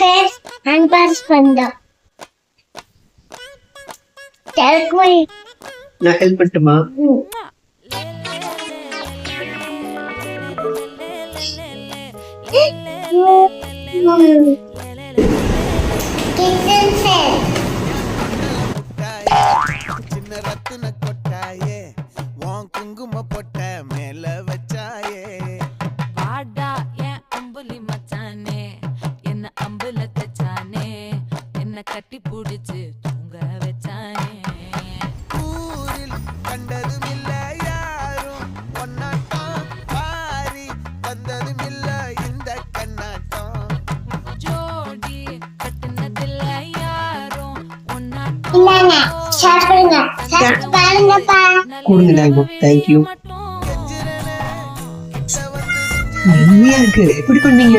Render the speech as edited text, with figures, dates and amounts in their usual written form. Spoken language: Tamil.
ஃபேஸ் ஹேண்ட் வாஷ் பண்ணா டெல்குய் நான் ஹெல்ப் பண்ணட்டுமா? கிச்சன் ஃபேஸ் சின்ன ரத்தின கொட்டாயே உன் குங்கும பொட்ட மேல வச்சாயே வாடா என் அம்புலி மச்சானே என்ன அம்புல தச்சானே என்ன கட்டி புடிச்சு தூங்க வச்சானே ஊரில் கண்டதும் இல்ல யாரும் ஒன்னாட்டம் பாரி வந்ததும் இல்ல இந்த கண்ணாட்டம் ஜோடி கட்டுனதில்ல யாரும் இந்தாங்க சாப்பிடுங்க சாப்பிட்டு பாருங்கப்பா கொடுங்க. தேங்க்யூ. கெஞ்சிரனே கிட்ட வந்து இனிமையா இருக்கு. எப்படி பண்ணீங்க?